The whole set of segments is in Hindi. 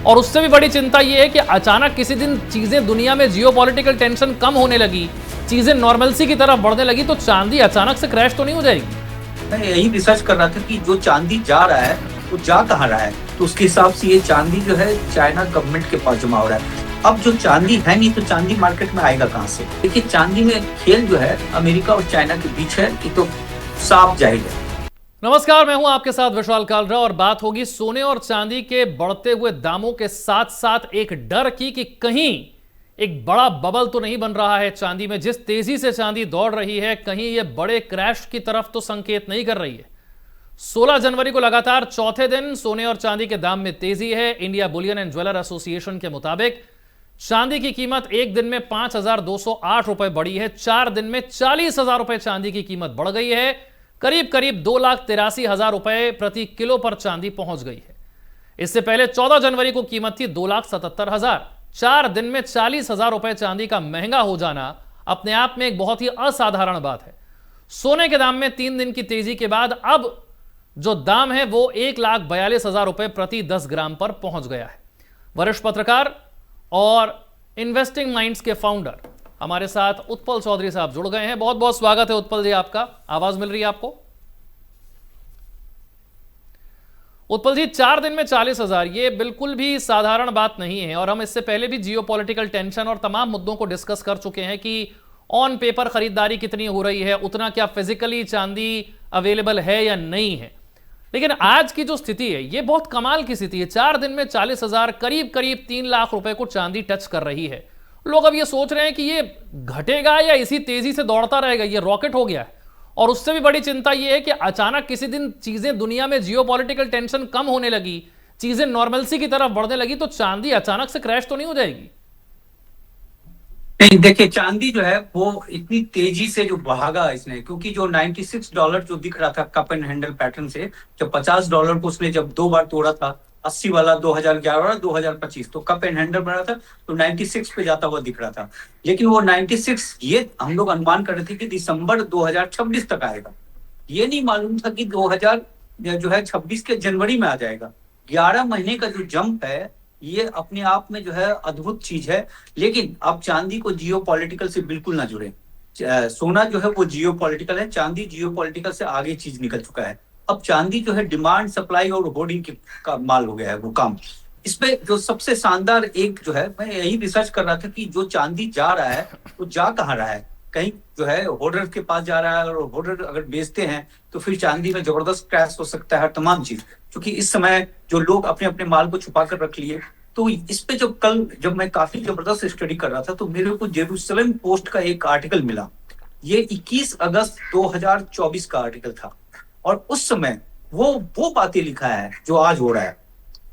और उससे भी बड़ी चिंता यह है कि अचानक किसी दिन चीजें दुनिया में जियोपॉलिटिकल टेंशन कम होने लगी, चीजें नॉर्मलसी की तरफ बढ़ने लगी, तो चांदी अचानक से क्रैश तो नहीं हो जाएगी? मैं यही रिसर्च कर रहा था कि जो चांदी जा रहा है वो जा कहाँ रहा है। तो उसके हिसाब से ये चांदी जो है चाइना गवर्नमेंट के पास जमा हो रहा है। अब जो चांदी है नहीं तो चांदी मार्केट में आएगा कहाँ से? देखिए, चांदी में खेल जो है अमेरिका और चाइना के बीच है, ये तो साफ जाहिर है। नमस्कार, मैं हूं आपके साथ विशाल कालरा और बात होगी सोने और चांदी के बढ़ते हुए दामों के साथ साथ एक डर की कि कहीं एक बड़ा बबल तो नहीं बन रहा है चांदी में। जिस तेजी से चांदी दौड़ रही है, कहीं यह बड़े क्रैश की तरफ तो संकेत नहीं कर रही है। 16 जनवरी को लगातार चौथे दिन सोने और चांदी के दाम में तेजी है। India Boolean and jeweller association के मुताबिक चांदी की कीमत एक दिन में 5,208 रुपए बढ़ी है। 4 दिन में 40,000 रुपए चांदी की कीमत बढ़ गई है। करीब करीब 2,83,000 रुपए प्रति किलो पर चांदी पहुंच गई है। इससे पहले 14 जनवरी को कीमत थी 2,77,000। 4 दिन में 40,000 रुपए चांदी का महंगा हो जाना अपने आप में एक बहुत ही असाधारण बात है। सोने के दाम में 3 दिन की तेजी के बाद अब जो दाम है वो 1,42,000 रुपए प्रति 10 ग्राम पर पहुंच गया है। वरिष्ठ पत्रकार और इन्वेस्टिंग माइंड्स के फाउंडर हमारे साथ उत्पल चौधरी साहब जुड़ गए हैं। बहुत बहुत स्वागत है उत्पल जी आपका। आवाज मिल रही है आपको? उत्पल जी, 4 दिन में 40,000 ये बिल्कुल भी साधारण बात नहीं है। और हम इससे पहले भी जियोपॉलिटिकल टेंशन और तमाम मुद्दों को डिस्कस कर चुके हैं कि ऑन पेपर खरीदारी कितनी हो रही है, उतना क्या फिजिकली चांदी अवेलेबल है या नहीं है। लेकिन आज की जो स्थिति है ये बहुत कमाल की स्थिति है। 4 दिन में 40,000, करीब करीब 3 लाख रुपए को चांदी टच कर रही है। लोग अब ये सोच रहे हैं कि ये घटेगा या इसी तेजी से दौड़ता रहेगा, ये रॉकेट हो गया है। और उससे भी बड़ी चिंता ये है कि अचानक किसी दिन चीजें दुनिया में जियोपॉलिटिकल टेंशन कम होने लगी, चीजें नॉर्मलसी की तरफ बढ़ने लगी, तो चांदी अचानक से क्रैश तो नहीं हो जाएगी? नहीं, देखिए, चांदी जो है वो इतनी तेजी से जो भागा इसने, क्योंकि जो $96 जो दिख रहा था कप एंड हैंडल पैटर्न से, जब $50 को उसने जब 2 बार तोड़ा था, 80 वाला 2011 और 2025, तो कप एंड हैंडल बना था, तो 96 पे जाता हुआ दिख रहा था। लेकिन वो 96 ये हम लोग अनुमान कर रहे थे कि दिसंबर 2026 तक आएगा। ये नहीं मालूम था कि 2026 के जनवरी में आ जाएगा। 11 महीने का जो जंप है ये अपने आप में जो है अद्भुत चीज है। लेकिन अब चांदी को जियोपॉलिटिकल से बिल्कुल ना जुड़े। सोना जो है वो जियोपॉलिटिकल है, चांदी जियोपॉलिटिकल से आगे चीज निकल चुका है। अब चांदी जो है डिमांड, सप्लाई और होर्डिंग का माल हो गया है वो काम। इसमें जो सबसे शानदार एक जो है, मैं यही रिसर्च कर रहा था कि जो चांदी जा रहा है वो जा कहाँ रहा है। कहीं जो है होर्डर के पास जा रहा है, और होर्डर अगर बेचते हैं तो फिर चांदी में जबरदस्त क्रैश हो सकता है, हर तमाम चीज। क्योंकि इस समय जो लोग अपने अपने माल को छुपा कर रख लिए, तो इस पे जब मैं काफी जबरदस्त स्टडी कर रहा था तो मेरे को जेरूसलम पोस्ट का एक आर्टिकल मिला। ये 21 अगस्त 2024 का आर्टिकल था, और उस समय वो बातें लिखा है जो आज हो रहा है।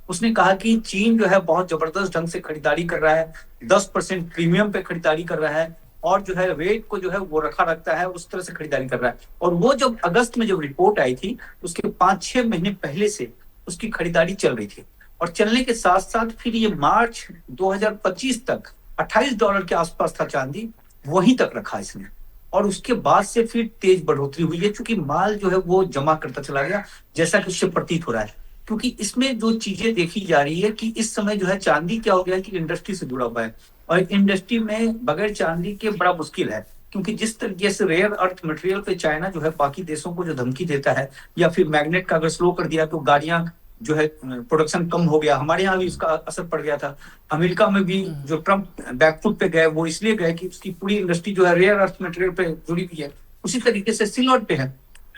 उसने कहा कि चीन जो है बहुत जबरदस्त ढंग से खरीदारी कर रहा है, 10% प्रीमियम पे खरीदारी कर रहा है, और जो है रेट को जो है वो रखता है, उस तरह से खरीदारी कर रहा है। और वो जब अगस्त में जब रिपोर्ट आई थी, उसके 5-6 महीने पहले से उसकी खरीदारी चल रही थी। और चलने के साथ साथ फिर ये मार्च 2025 तक $28 के आसपास था चांदी, वहीं तक रखा इसने। और उसके बाद से फिर तेज बढ़ोतरी हुई है, क्योंकि माल जो है वो जमा करता चला गया, जैसा कि उससे प्रतीत हो रहा है। क्योंकि इसमें जो चीजें देखी जा रही है कि इस समय जो है चांदी क्या हो गया है कि इंडस्ट्री से जुड़ा हुआ है, और इंडस्ट्री में बगैर चांदी के बड़ा मुश्किल है। क्योंकि जिस तरीके से रेयर अर्थ मटेरियल पे चाइना जो है बाकी देशों को जो धमकी देता है, या फिर मैग्नेट का अगर स्लो कर दिया तो गाड़ियां जो है प्रोडक्शन कम हो गया, हमारे यहाँ भी इसका असर पड़ गया था। अमेरिका में भी जो ट्रम्प बैकफुट पे गए वो इसलिए गए कि उसकी पूरी इंडस्ट्री जो है रेयर अर्थ मटेरियल पे जुड़ी हुई है। उसी तरीके से सिल्वर पे है,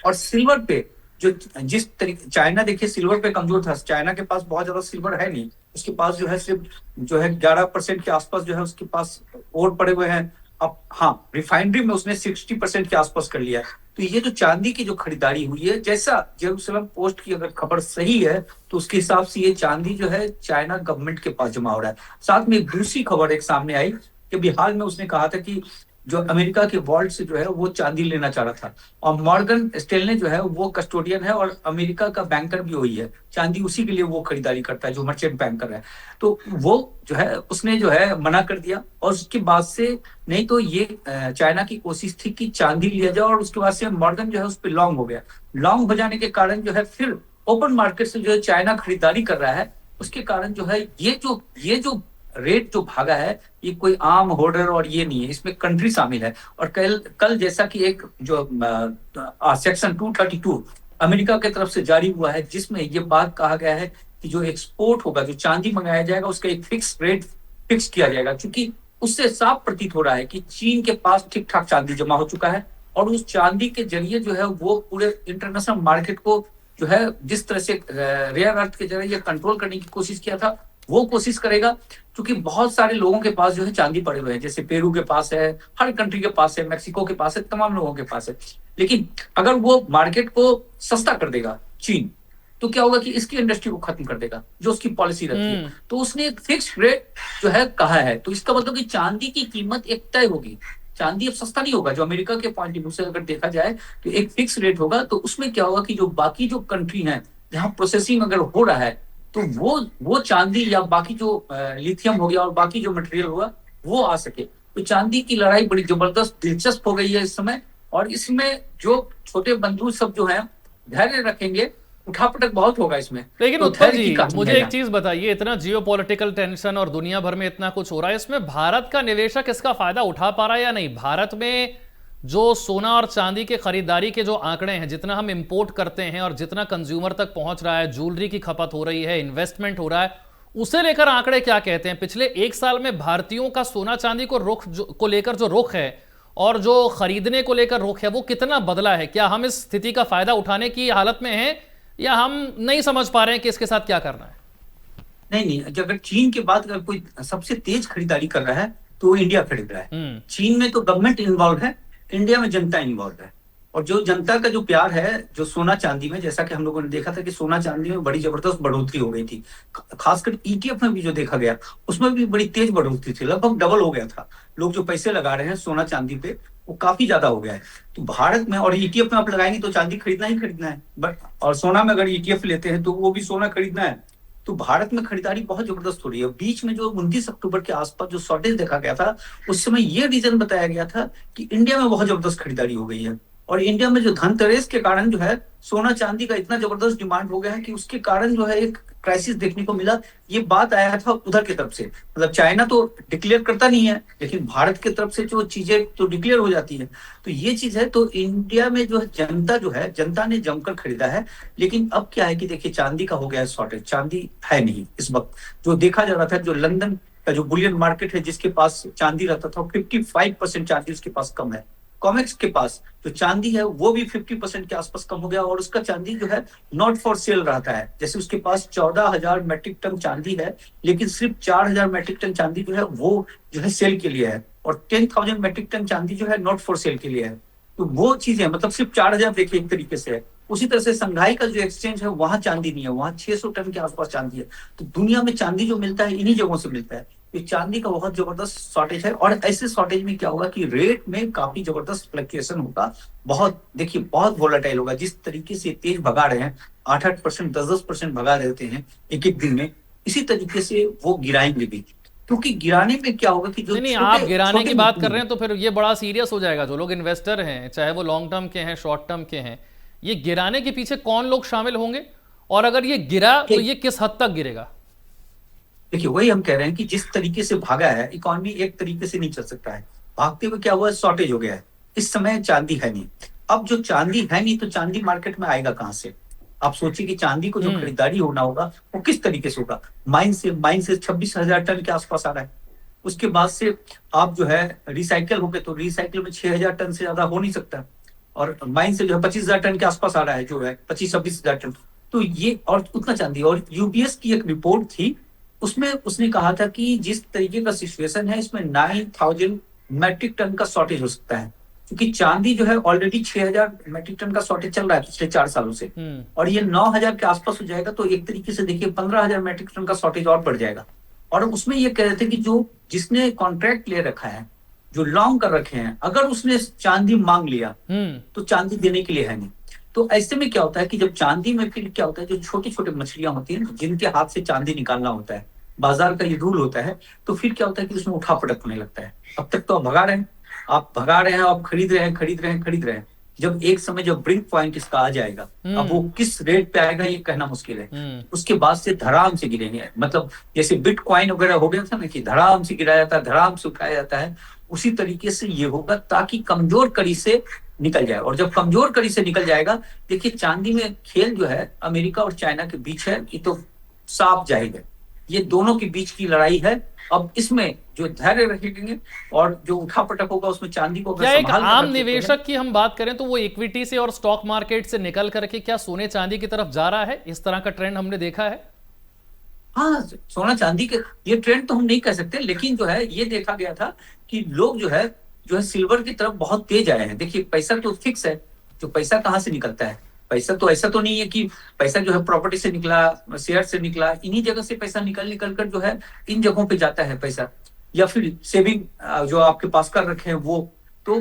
और सिल्वर पे जो जिस तरीके चाइना, देखिए, सिल्वर पे कमजोर था। चाइना के पास बहुत ज्यादा सिल्वर है नहीं, उसके पास जो है सिर्फ जो है 11% के आसपास जो है उसके पास और पड़े हुए हैं। अब हाँ, रिफाइनरी में उसने 60% के आसपास कर लिया है। तो ये जो चांदी की जो खरीदारी हुई है, जैसा जेरूसलम पोस्ट की अगर खबर सही है, तो उसके हिसाब से ये चांदी जो है चाइना गवर्नमेंट के पास जमा हो रहा है। साथ में एक दूसरी खबर एक सामने आई कि बिहार में उसने कहा था कि जो अमेरिका के वॉल्ट से जो है वो चांदी लेना चाह रहा था, और मॉर्गन स्टेनले जो है वो कस्टोडियन है और अमेरिका का बैंकर भी वही है। चांदी उसी के लिए वो खरीदारी करता है, जो मर्चेंट बैंकर है। तो वो जो है उसने जो है मना कर दिया, और उसके बाद से नहीं तो ये चाइना की कोशिश थी कि चांदी लिया जाए, और उसके बाद से मॉर्गन जो है उस पर लॉन्ग हो गया। लॉन्ग हो जाने के कारण जो है फिर ओपन मार्केट से जो है चाइना खरीदारी कर रहा है, उसके कारण जो है ये जो रेट जो भागा है, ये कोई आम होर्डर और ये नहीं है, इसमें कंट्री शामिल है। और कल कल जैसा कि एक जो सेक्शन 232 अमेरिका की तरफ से जारी हुआ है, जिसमें ये बात कहा गया है कि जो एक्सपोर्ट होगा, जो चांदी मंगाया जाएगा, उसका एक फिक्स रेट फिक्स किया जाएगा, क्योंकि उससे साफ प्रतीत हो रहा है कि चीन के पास ठीक ठाक चांदी जमा हो चुका है, और उस चांदी के जरिए जो है वो पूरे इंटरनेशनल मार्केट को जो है जिस तरह से रेयर अर्थ के जरिए कंट्रोल करने की कोशिश किया था, वो कोशिश करेगा। क्योंकि बहुत सारे लोगों के पास जो है चांदी पड़े हुए हैं, जैसे पेरू के पास है, हर कंट्री के पास है, मेक्सिको के पास है, तमाम लोगों के पास है। लेकिन अगर वो मार्केट को सस्ता कर देगा चीन, तो क्या होगा कि इसकी इंडस्ट्री को खत्म कर देगा, जो उसकी पॉलिसी रहती है। तो उसने एक फिक्स रेट जो है कहा है, तो इसका मतलब कि चांदी की कीमत एक तय होगी। चांदी अब सस्ता नहीं होगा, जो अमेरिका के पॉइंट ऑफ व्यू से अगर देखा जाए तो एक फिक्स रेट होगा। तो उसमें क्या होगा कि जो बाकी जो कंट्री हैं जहां प्रोसेसिंग अगर हो रहा है, तो वो चांदी या बाकी जो लिथियम हो गया और बाकी जो मटेरियल हुआ वो आ सके। तो चांदी की लड़ाई बड़ी जबरदस्त दिलचस्प हो गई है इस समय, और इसमें जो छोटे बंधु सब जो है धैर्य रखेंगे, उठापटक बहुत होगा इसमें। लेकिन तो उत्पल धैर्य जी, की कमी मुझे है एक यहाँ। चीज बताइए, इतना जियोपॉलिटिकल टेंशन और दुनिया भर में इतना कुछ हो रहा है, इसमें भारत का निवेशक इसका फायदा उठा पा रहा है या नहीं? भारत में जो सोना और चांदी के खरीदारी के जो आंकड़े हैं, जितना हम इंपोर्ट करते हैं और जितना कंज्यूमर तक पहुंच रहा है, ज्वेलरी की खपत हो रही है, इन्वेस्टमेंट हो रहा है, उसे लेकर आंकड़े क्या कहते हैं? पिछले एक साल में भारतीयों का सोना चांदी को लेकर जो रुख है और जो खरीदने को लेकर रुख है, वो कितना बदला है? क्या हम इस स्थिति का फायदा उठाने की हालत में हैं, या हम नहीं समझ पा रहे हैं कि इसके साथ क्या करना है? नहीं नहीं, अगर चीन के बाद अगर कोई सबसे तेज खरीदारी कर रहा है तो वो इंडिया खरीद रहा है। चीन में तो गवर्नमेंट इन्वॉल्व है, इंडिया में जनता इन्वॉल्व है। और जो जनता का जो प्यार है जो सोना चांदी में, जैसा कि हम लोगों ने देखा था कि सोना चांदी में बड़ी जबरदस्त बढ़ोतरी हो गई थी, खासकर ईटीएफ में भी जो देखा गया उसमें भी बड़ी तेज बढ़ोतरी थी, लगभग डबल हो गया था। लोग जो पैसे लगा रहे हैं सोना चांदी पे वो काफी ज्यादा हो गया है। तो भारत में, और ईटीएफ में आप लगाएंगे तो चांदी खरीदना ही खरीदना है, बट और सोना में अगर ईटीएफ लेते हैं तो वो भी सोना खरीदना है। तो भारत में खरीदारी बहुत जबरदस्त हो रही है। बीच में जो 29 अक्टूबर के आसपास जो शॉर्टेज देखा गया था, उस समय ये रीजन बताया गया था कि इंडिया में बहुत जबरदस्त खरीदारी हो गई है, और इंडिया में जो धनतेरस के कारण जो है सोना चांदी का इतना जबरदस्त डिमांड हो गया है कि उसके कारण जो है एक क्राइसिस देखने को मिला। ये बात आया था उधर की तरफ से, मतलब चाइना तो डिक्लेयर करता नहीं है, लेकिन भारत की तरफ से जो चीजें तो डिक्लेयर हो जाती है। तो ये चीज है। तो इंडिया में जो है जनता ने जमकर खरीदा है। लेकिन अब क्या है कि देखिए चांदी का हो गया है शॉर्टेज, चांदी है नहीं इस वक्त। जो देखा जा रहा था, जो लंदन का जो बुलियन मार्केट है जिसके पास चांदी रहता था, 55% चांदी उसके पास कम है। कॉमेक्स के पास जो चांदी है वो भी 50% के आसपास कम हो गया, और उसका चांदी जो है नॉट फॉर सेल रहता है। जैसे उसके पास 14,000 मैट्रिक टन चांदी है, लेकिन सिर्फ 4,000 मैट्रिक टन चांदी जो है वो जो है सेल के लिए है, और 10,000 मैट्रिक टन चांदी जो है नॉट फॉर सेल के लिए है। तो वो चीजें, मतलब सिर्फ 4,000 देखिए एक तरीके से है। उसी तरह से संघाई का जो एक्सचेंज है वहां चांदी नहीं है, वहां 600 टन के आसपास चांदी है। तो दुनिया में चांदी जो मिलता है इन्हीं जगहों से मिलता है। तो चांदी का बहुत जबरदस्त शॉर्टेज है, और ऐसे शॉर्टेज में क्या होगा कि रेट में काफी जबरदस्त फ्लक्चुएशन होगा। बहुत देखिए बहुत वोलेटाइल होगा। जिस तरीके से तेज भगा रहे हैं, 8-8%, 10-10% भगा देते हैं एक एक दिन में, इसी तरीके से वो गिराएंगे भी। क्योंकि गिराने में क्या होगा कि जो नहीं नहीं, आप छोटे गिराने की छोटे बात कर रहे हैं तो फिर ये बड़ा सीरियस हो जाएगा। जो लोग इन्वेस्टर हैं, चाहे वो लॉन्ग टर्म के हैं, शॉर्ट टर्म के हैं, ये गिराने के पीछे कौन लोग शामिल होंगे? और अगर ये गिरा तो ये किस हद तक गिरेगा? देखिए वही हम कह रहे हैं कि जिस तरीके से भागा है इकोनॉमी, एक तरीके से नहीं चल सकता है। भागते हुए क्या हुआ, शॉर्टेज हो गया है। इस समय चांदी है नहीं। अब जो चांदी है नहीं, तो चांदी मार्केट में आएगा कहां से? आप सोचिए कि चांदी को जो खरीदारी होना होगा वो किस तरीके से होगा। माइन से 26,000 टन के आसपास आ रहा है। उसके बाद से आप जो है रिसाइकल हो गए, तो रिसाइकल में 6,000 टन से ज्यादा हो नहीं सकता। और माइन से जो है 25,000 टन के आसपास आ रहा है, जो है 25-26,000 टन। तो ये और उतना चांदी। और यूबीएस की एक रिपोर्ट थी, उसमें उसने कहा था कि जिस तरीके का सिचुएशन है इसमें 9,000 मैट्रिक टन का शॉर्टेज हो सकता है। क्योंकि चांदी जो है ऑलरेडी 6,000 मैट्रिक टन का शॉर्टेज चल रहा है पिछले 4 सालों से, और ये 9,000 के आसपास हो जाएगा, तो एक तरीके से देखिए 15,000 मैट्रिक टन का शॉर्टेज और बढ़ जाएगा। और उसमें ये कह रहे थे कि जो जिसने कॉन्ट्रैक्ट ले रखा है, जो लॉन्ग कर रखे हैं, अगर उसने चांदी मांग लिया तो चांदी देने के लिए है नहीं। तो ऐसे में क्या होता है कि जब चांदी में फिर क्या होता है, जो छोटी छोटी मछलियां होती हैं जिनके हाथ से चांदी निकालना होता है, बाजार का ये रूल होता है, तो फिर क्या होता है कि उसमें उठा पटक होने लगता है। अब तक तो आप भगा रहे हैं, आप खरीद रहे हैं, खरीद रहे हैं, खरीद रहे हैं। जब एक समय जब ब्रिंक पॉइंट इसका आ जाएगा, अब वो किस रेट पे आएगा ये कहना मुश्किल है। उसके बाद से धड़ाम से गिरेंगे, मतलब जैसे बिटकॉइन वगैरह हो गया था ना कि धड़ाम से गिराया जाता है, धड़ाम से उठाया जाता है, उसी तरीके से ये होगा ताकि कमजोर कड़ी से निकल जाए। और जब कमजोर कड़ी से निकल जाएगा, देखिए चांदी में खेल जो है अमेरिका और चाइना के बीच है, ये तो साफ जाहिर है, ये दोनों के बीच की लड़ाई है। अब इसमें जो धैर्य रखेंगे और जो उठापटक होगा उसमें चांदी को क्या एक आम निवेशक की हम बात करें तो वो इक्विटी से और स्टॉक मार्केट से निकल करके क्या सोने चांदी की तरफ जा रहा है? इस तरह का ट्रेंड हमने देखा है। हाँ, सोना चांदी के ये ट्रेंड तो हम नहीं कह सकते, लेकिन जो है ये देखा गया था कि लोग जो है सिल्वर की तरफ बहुत तेज आए हैं। देखिए पैसा तो फिक्स है, जो पैसा कहाँ से निकलता है, पैसा तो ऐसा तो नहीं है कि पैसा जो है प्रॉपर्टी से निकला, शेयर से निकला, इन्हीं जगह से पैसा निकल निकल कर जो है इन जगहों पे जाता है पैसा, या फिर सेविंग जो आपके पास कर रखे हैं वो, तो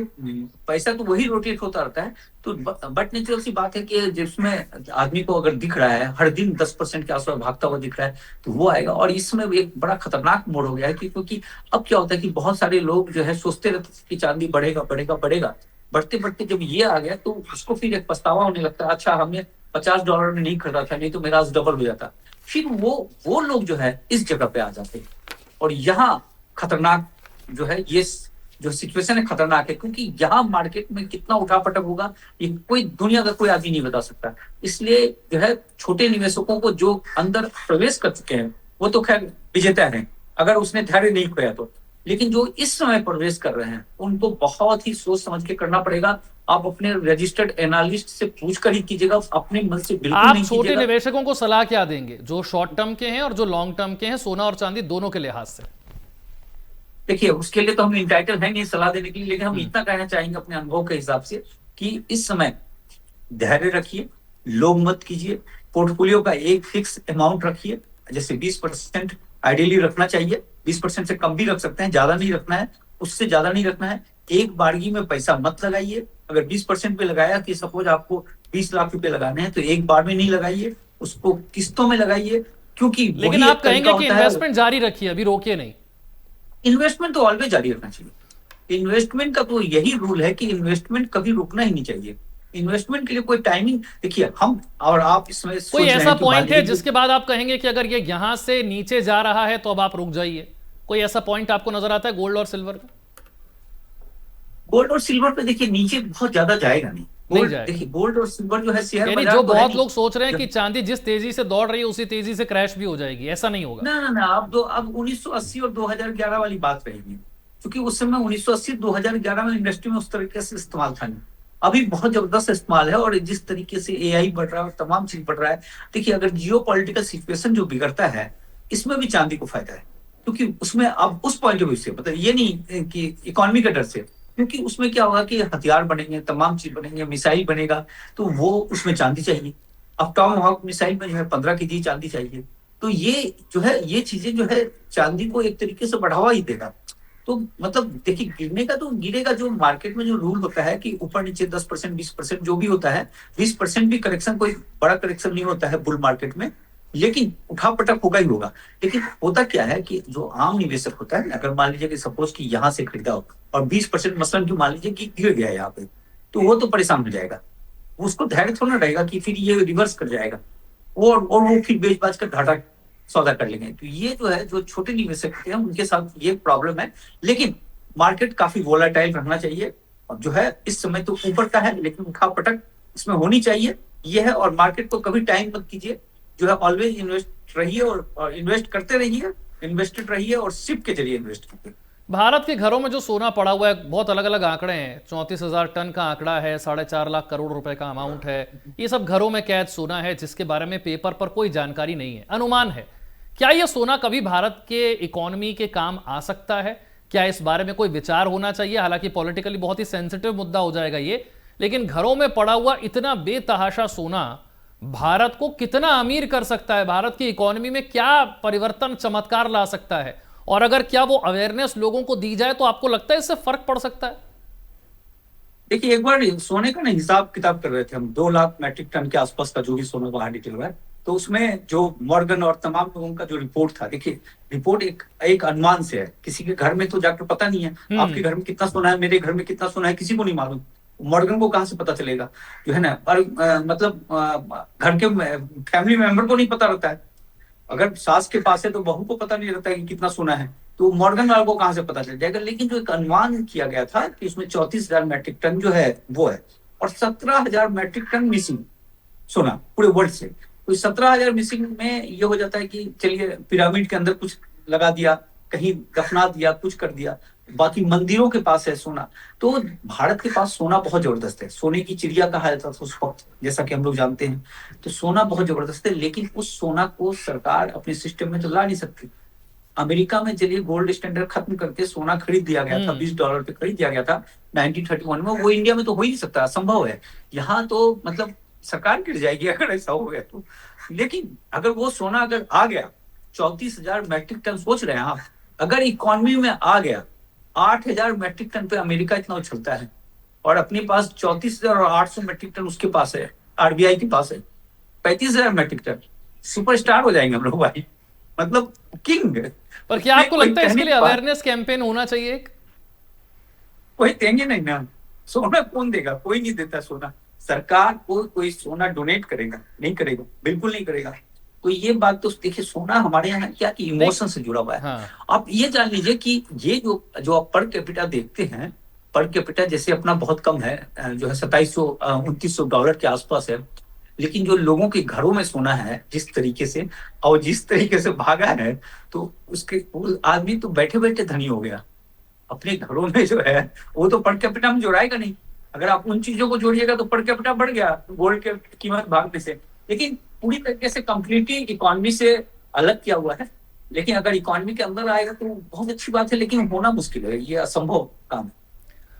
पैसा तो वही रोटेट होता रहता है। तो बट नेचुरल सी बात है कि जिसमें आदमी को अगर दिख रहा है हर दिन 10% के आसपास भागता हुआ दिख रहा है तो वो आएगा। और इसमें एक बड़ा खतरनाक मोड़ हो गया है क्योंकि अब क्या होता है कि बहुत सारे लोग जो है सोचते रहते हैं कि चांदी बढ़ेगा बढ़ेगा बढ़ेगा, बढ़ते बढ़ते जब ये आ गया तो उसको फिर एक पछतावा होने लगता है, अच्छा हमने $50 में नहीं खरीदा था, नहीं तो मेरा आज डबल हो जाता। फिर वो लोग जो है इस जगह पे आ जाते हैं और यहाँ खतरनाक जो है ये जो सिचुएशन है खतरनाक है, क्योंकि यहाँ मार्केट में कितना उठापटक होगा ये कोई दुनिया का कोई आदमी नहीं बता सकता। इसलिए जो है छोटे निवेशकों को जो अंदर प्रवेश कर चुके हैं वो तो खैर विजेता हैं, अगर उसने धैर्य नहीं खोया तो। लेकिन जो इस समय प्रवेश कर रहे हैं उनको बहुत ही सोच समझ के करना पड़ेगा। आप अपने रजिस्टर्ड एनालिस्ट से पूछ कर ही कीजिएगा, अपने मन से बिल्कुल आप नहीं छोटे कीजिएगा। निवेशकों को सलाह क्या देंगे जो शॉर्ट टर्म के हैं और जो लॉन्ग टर्म के हैं, सोना और चांदी दोनों के लिहाज से? देखिए उसके लिए तो हम इंटाइटल है नहीं सलाह देने के लिए, लेकिन हम इतना कहना चाहेंगे अपने अनुभव के हिसाब से कि इस समय धैर्य रखिए, लोभ मत कीजिए, पोर्टफोलियो का एक फिक्स अमाउंट रखिए, जैसे 20% आइडियली रखना चाहिए, 20% से कम भी रख सकते हैं, ज्यादा नहीं रखना है, उससे ज्यादा नहीं रखना है। एक बारगी में पैसा मत लगाइए, अगर 20% पे लगाया कि सपोज आपको 20 लाख रुपए लगाने हैं तो एक बार में नहीं लगाइए, उसको किस्तों में लगाइए, क्योंकि लेकिन आप कहेंगे कि इन्वेस्टमेंट जारी रखिए, अभी रोकिए नहीं। इन्वेस्टमेंट तो ऑलवेज जारी रखना चाहिए। इन्वेस्टमेंट का तो यही रूल है कि इन्वेस्टमेंट कभी रुकना ही नहीं चाहिए। इन्वेस्टमेंट के लिए कोई टाइमिंग, देखिए हम और आप इसमें कोई ऐसा पॉइंट है जिसके बाद आप कहेंगे कि अगर ये यहां से नीचे जा रहा है तो अब आप रुक जाइए? कोई ऐसा पॉइंट आपको नजर आता है गोल्ड और सिल्वर का? गोल्ड और सिल्वर पे देखिए नीचे बहुत ज्यादा जाएगा नहीं। देखिए गोल्ड और सिल्वर जो है शेयर बाजार जो बहुत लोग सोच रहे हैं कि चांदी जिस तेजी से दौड़ रही है उसी तेजी से क्रैश भी हो जाएगी, ऐसा नहीं होगा। ना ना ना, अब 1980 और 2011 वाली बात रहेगी, क्योंकि उस समय 1980 2011 में इंडस्ट्री में उस तरीके से इस्तेमाल था नहीं। अभी बहुत जबरदस्त इस्तेमाल है और जिस तरीके से एआई बढ़ रहा है और तमाम चीज बढ़ रहा है, देखिए अगर जियो पॉलिटिकल सिचुएशन जो बिगड़ता है इसमें भी चांदी को फायदा है, क्योंकि उसमें अब उस पॉइंट ऑफ व्यू से मतलब ये नहीं कि इकोनॉमी के डर से, क्योंकि उसमें क्या होगा कि हथियार बनेंगे, तमाम चीज बनेंगे, मिसाइल बनेगा, तो वो उसमें चांदी चाहिए। अब टॉमहॉक मिसाइल में जो है 15 केजी चांदी चाहिए, तो ये जो है ये चीजें जो है चांदी को एक तरीके से बढ़ावा ही देगा। तो मतलब देखिए गिरने का तो गिरेगा, जो मार्केट में जो रूल होता है कि ऊपर नीचे 10% 20% जो भी होता है, 20% भी करेक्शन कोई बड़ा करेक्शन नहीं होता है बुल मार्केट में, लेकिन उठापटक होगा ही होगा। लेकिन होता क्या है कि जो आम निवेशक होता है, अगर मान लीजिए कि सपोज कि यहाँ से खरीदा हो और 20% मसलन जो मान लीजिए कि गिर गया यहाँ पे, तो वो तो परेशान हो जाएगा, उसको धैर्य थोड़ा रहेगा कि फिर ये रिवर्स कर जाएगा और वो फिर बेच बाज कर घाटा सौदा कर लेंगे। तो ये जो है जो छोटे निवेशक हैं उनके साथ ये प्रॉब्लम है। लेकिन मार्केट काफी वोलाटाइल रहना चाहिए, और जो है इस समय तो ऊपर का है लेकिन उठापटक इसमें होनी चाहिए, ये है। और मार्केट को कभी टाइम मत कीजिए, जो है ऑलवेज इन्वेस्ट रहिए और इन्वेस्ट करते रहिए, इन्वेस्टेड रहिए और सिप के जरिए इन्वेस्ट कीजिए। भारत के घरों में जो सोना पड़ा हुआ है, बहुत अलग अलग आंकड़े हैं, 34,000 टन का आंकड़ा है, 4.5 लाख करोड़ रुपए का अमाउंट है। ये सब घरों में कैद सोना है जिसके बारे में पेपर पर कोई जानकारी नहीं है, अनुमान है। क्या यह सोना कभी भारत के इकोनॉमी के काम आ सकता है? क्या इस बारे में कोई विचार होना चाहिए? हालांकि पॉलिटिकली बहुत ही सेंसिटिव मुद्दा हो जाएगा ये, लेकिन घरों में पड़ा हुआ इतना बेतहाशा सोना भारत को कितना अमीर कर सकता है? भारत की इकोनॉमी में क्या परिवर्तन, चमत्कार ला सकता है? और अगर क्या वो अवेयरनेस लोगों को दी जाए तो आपको लगता है इससे फर्क पड़ सकता है? देखिए एक बार सोने का ना हिसाब किताब कर रहे थे हम, 2 लाख मैट्रिक टन के आसपास का जो भी सोना बाहर निकल रहा है, तो उसमें जो मॉर्गन और तमाम लोगों का जो रिपोर्ट था, देखिए रिपोर्ट एक अनुमान से है, किसी के घर में तो जाकर पता नहीं है आपके घर में कितना सोना है, मेरे घर में कितना सोना है, किसी को नहीं मालूम। मॉर्गन को कहाँ से पता चलेगा, जो है ना। और मतलब घर के फैमिली मेंबर को नहीं पता रहता है। अगर सास के पास है तो बहू को पता नहीं रहता है कि कितना सोना है, तो मॉर्गन वाले को कहाँ से पता चल जाएगा। लेकिन जो एक अनुमान किया गया था कि इसमें 34,000 मैट्रिक टन जो है वो है, और 17,000 मैट्रिक टन मिसिंग सोना पूरे वर्ल्ड से। तो 17,000 मिसिंग में ये हो जाता है कि चलिए पिरामिड के अंदर कुछ लगा दिया, कहीं दफना दिया, कुछ कर दिया, बाकी मंदिरों के पास है सोना। तो भारत के पास सोना बहुत जबरदस्त है, सोने की चिड़िया कहा जाता था उस वक्त, जैसा कि हम लोग जानते हैं। तो सोना बहुत जबरदस्त है, लेकिन उस सोना को सरकार अपने सिस्टम में तो ला नहीं सकती। अमेरिका में चलिए गोल्ड स्टैंडर्ड खत्म करके सोना खरीद दिया गया था, $20 पे खरीद दिया गया था 1931 में। वो इंडिया में तो हो ही नहीं सकता, असंभव है। यहाँ तो मतलब सरकार गिर जाएगी अगर ऐसा हो गया तो। लेकिन अगर वो सोना अगर आ गया 34,000 मैट्रिक टन, सोच रहे हैं आप, अगर इकोनॉमी में आ गया 8,000 मैट्रिक टन पे अमेरिका इतना उछलता है, और अपने पास 34,800 मैट्रिक टन उसके पास है, आरबीआई के पास है 35,000 मैट्रिक टन, सुपरस्टार हो जाएंगे हम लोग भाई, मतलब किंग। पर क्या आपको लगता है इसके लिए अवेयरनेस कैंपेन होना चाहिए एक? कोई देंगे नहीं ना, सोना कौन देगा, कोई नहीं देता सोना। सरकार को कोई सोना डोनेट करेगा? नहीं करेगा, बिल्कुल नहीं करेगा। तो ये बात तो देखिए, सोना हमारे यहाँ क्या कि इमोशन से जुड़ा हुआ है। हाँ। आप ये जान लीजिए कि ये जो आप पर कैपिटा देखते हैं, पर कैपिटा जैसे अपना बहुत कम है, जो है 2700-2900 डॉलर के आसपास है। लेकिन जो लोगों के घरों में सोना है जिस तरीके से, और जिस तरीके से भागा है, तो उसके आदमी तो बैठे बैठे धनी हो गया। अपने घरों में जो है वो तो पर कैपिटा में जोड़ाएगा नहीं। अगर आप उन चीजों को जोड़िएगा तो पर कैपिटा बढ़ गया गोल्ड के कीमत भागने से। लेकिन पूरी तरीके से कंप्लीटली इकोनॉमी से अलग किया हुआ है। लेकिन अगर इकोनॉमी के अंदर आएगा तो बहुत अच्छी बात है, लेकिन होना मुश्किल है, ये असंभव काम है।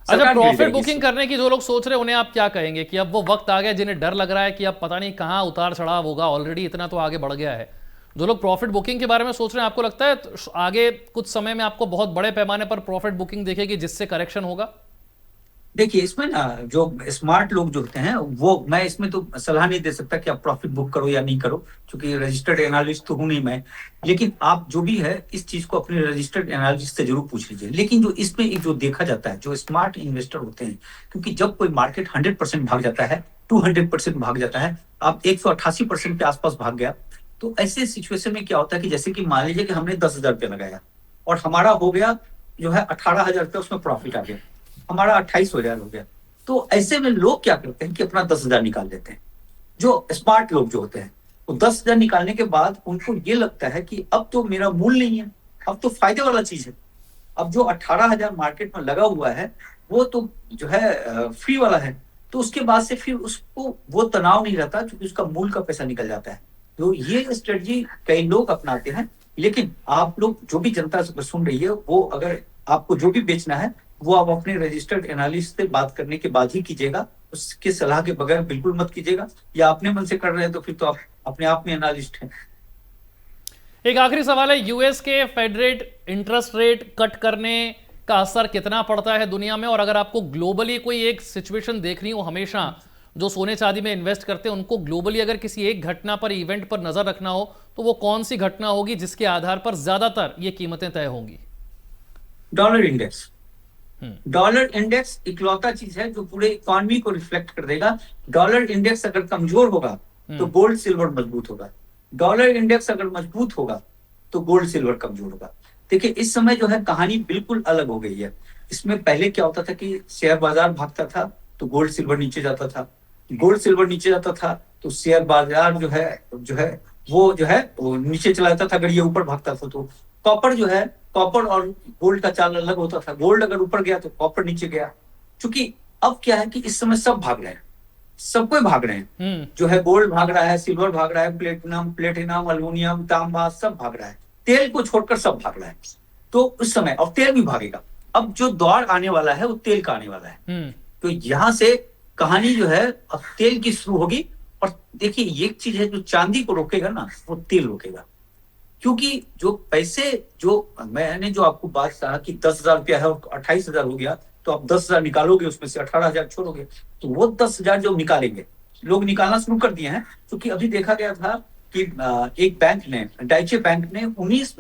अच्छा, प्रॉफिट बुकिंग करने की जो लोग सोच रहे हैं उन्हें आप क्या कहेंगे कि अब वो वक्त आ गया, जिन्हें डर लग रहा है कि अब पता नहीं कहाँ उतार चढ़ाव होगा, ऑलरेडी इतना तो आगे बढ़ गया है, जो लोग प्रॉफिट बुकिंग के बारे में सोच रहे हैं, आपको लगता है आगे कुछ समय में आपको बहुत बड़े पैमाने पर प्रॉफिट बुकिंग दिखेगी जिससे करेक्शन होगा? देखिए, इसमें ना जो स्मार्ट लोग जो होते हैं, वो मैं इसमें तो सलाह नहीं दे सकता कि आप प्रॉफिट बुक करो या नहीं करो, क्योंकि रजिस्टर्ड एनालिस्ट तो हूं नहीं मैं। लेकिन आप जो भी है इस चीज को अपने रजिस्टर्ड एनालिस्ट से जरूर पूछ लीजिए। लेकिन जो इसमें एक जो देखा जाता है, जो स्मार्ट इन्वेस्टर होते हैं, क्योंकि जब कोई मार्केट 100% भाग जाता है, 200% भाग जाता है, आप 188% के आसपास भाग गया, तो ऐसे सिचुएशन में क्या होता है कि जैसे कि मान लीजिए कि हमने 10,000 रुपया लगाया और हमारा हो गया जो है 18,000 रुपया, उसमें प्रॉफिट आ गया, हमारा 28,000 हो गया। तो ऐसे में लोग क्या करते हैं कि अपना 10,000 निकाल लेते हैं। जो स्मार्ट लोग जो होते हैं, वो 10,000 निकालने के बाद उनको ये लगता है कि अब तो मेरा मूल नहीं है, अब तो फायदे वाला चीज है। अब जो 18,000 मार्केट में लगा हुआ है वो तो जो है फ्री वाला है। तो उसके बाद से फिर उसको वो तनाव नहीं रहता, क्योंकि उसका मूल का पैसा निकल जाता है। तो ये स्ट्रेटजी कई लोग अपनाते हैं। लेकिन आप लोग जो भी जनता सुन रही है, वो अगर आपको जो भी बेचना है वो आप अपने रजिस्टर्ड एनालिस्ट से बात करने के बाद ही कीजिएगा, उसके सलाह के बगैर बिल्कुल मत कीजिएगा। या अपने मन से कर रहे हैं तो फिर तो आप अपने आप में एनालिस्ट हैं। एक आखिरी सवाल है, यूएस के fed rate interest rate cut करने का असर कितना पड़ता है दुनिया में? और अगर आपको ग्लोबली कोई एक सिचुएशन देखनी हो, हमेशा जो सोने चांदी में इन्वेस्ट करते हैं उनको ग्लोबली अगर किसी एक घटना पर, इवेंट पर नजर रखना हो, तो वो कौन सी घटना होगी जिसके आधार पर ज्यादातर ये कीमतें तय होंगी? Dollar index. डॉलर इंडेक्स इकलौता चीज है जो पूरे इकोनॉमी को रिफ्लेक्ट कर देगा। डॉलर इंडेक्स अगर कमजोर होगा तो गोल्ड सिल्वर मजबूत होगा, डॉलर इंडेक्स अगर मजबूत होगा तो गोल्ड सिल्वर कमजोर होगा। देखिए, इस समय जो है कहानी बिल्कुल अलग हो गई है। इसमें पहले क्या होता था कि शेयर बाजार भागता था तो गोल्ड सिल्वर नीचे जाता था, गोल्ड सिल्वर नीचे जाता था तो शेयर बाजार जो है वो नीचे चला जाता था। अगर ये ऊपर भागता था तो कॉपर जो है, कॉपर और गोल्ड का चाल अलग होता था। गोल्ड अगर ऊपर गया तो कॉपर नीचे गया। क्योंकि अब क्या है कि इस समय सब भाग रहे हैं, सब कोई भाग रहे हैं। जो है गोल्ड भाग रहा है, सिल्वर भाग रहा है, प्लेटिनम, एल्युमिनियम, तांबा सब भाग रहा है। तेल को छोड़कर सब भाग रहा है। तो उस समय, और तेल भी भागेगा। अब जो दौर आने वाला है वो तेल का आने वाला है। तो यहां से कहानी जो है अब तेल की शुरू होगी। और देखिए, एक चीज है जो चांदी को रोकेगा ना, वो तेल रोकेगा। क्योंकि जो पैसे, जो मैंने जो आपको बात कहा कि 10,000 रुपया है और 28,000 हो गया, तो आप 10,000 निकालोगे, उसमें से 18,000 छोड़ोगे, तो वो 10,000 जो निकालेंगे, लोग निकालना शुरू कर दिए हैं। क्योंकि अभी देखा गया था कि एक बैंक ने, डाइचे बैंक ने 19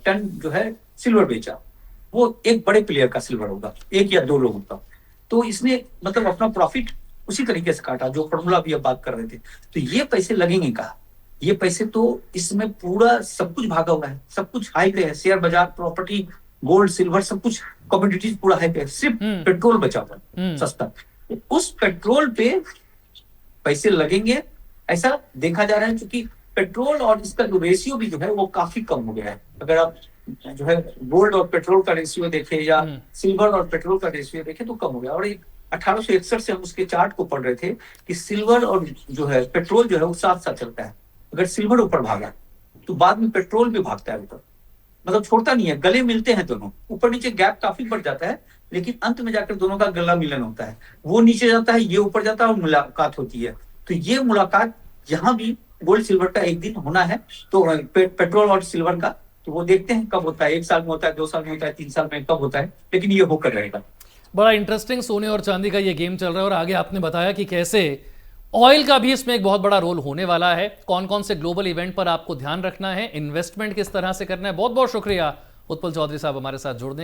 टन जो है सिल्वर बेचा। वो एक बड़े प्लेयर का सिल्वर होगा, एक या दो लोगों का। तो इसने मतलब अपना प्रॉफिट उसी तरीके से काटा, जो फॉर्मूला अभी अब बात कर रहे थे। तो ये पैसे लगेंगे कहाँ? ये पैसे तो इसमें पूरा सब कुछ भागा हुआ है, सब कुछ हाई पे है, शेयर बाजार, प्रॉपर्टी, गोल्ड, सिल्वर, सब कुछ कमोडिटीज पूरा हाई पे है, सिर्फ पेट्रोल बचा हुआ है सस्ता। उस पेट्रोल पे पैसे लगेंगे ऐसा देखा जा रहा है, क्योंकि पेट्रोल और इसका जो रेशियो भी जो है वो काफी कम हो गया है। अगर आप जो है गोल्ड और पेट्रोल का रेशियो देखे या सिल्वर और पेट्रोल का रेशियो देखे तो कम हो गया। और 1861 से हम उसके चार्ट को पढ़ रहे थे कि सिल्वर और जो है पेट्रोल जो है वो साथ साथ चलता है। अगर सिल्वर ऊपर भागा तो बाद में पेट्रोल भी भागता है ऊपर, मतलब छोड़ता नहीं है, गले मिलते हैं दोनों, ऊपर नीचे गैप काफी बढ़ जाता है, लेकिन अंत में जाकर दोनों का गला मिलन होता है। वो नीचे जाता है, ये ऊपर जाता है और मुलाकात होती है। तो ये मुलाकात यहाँ भी गोल्ड सिल्वर का एक दिन होना है, तो पेट्रोल और सिल्वर का, तो वो देखते हैं कब होता है, 1 साल में होता है, 2 साल में होता है, 3 साल में कब होता है, लेकिन ये होकर रहेगा। बड़ा इंटरेस्टिंग सोने और चांदी का ये गेम चल रहा है, और आगे आपने बताया कि कैसे ऑयल का भी इसमें एक बहुत बड़ा रोल होने वाला है। कौन कौन से ग्लोबल इवेंट पर आपको ध्यान रखना है, इन्वेस्टमेंट किस तरह से करना है। बहुत बहुत शुक्रिया उत्पल चौधरी साहब हमारे साथ जुड़ने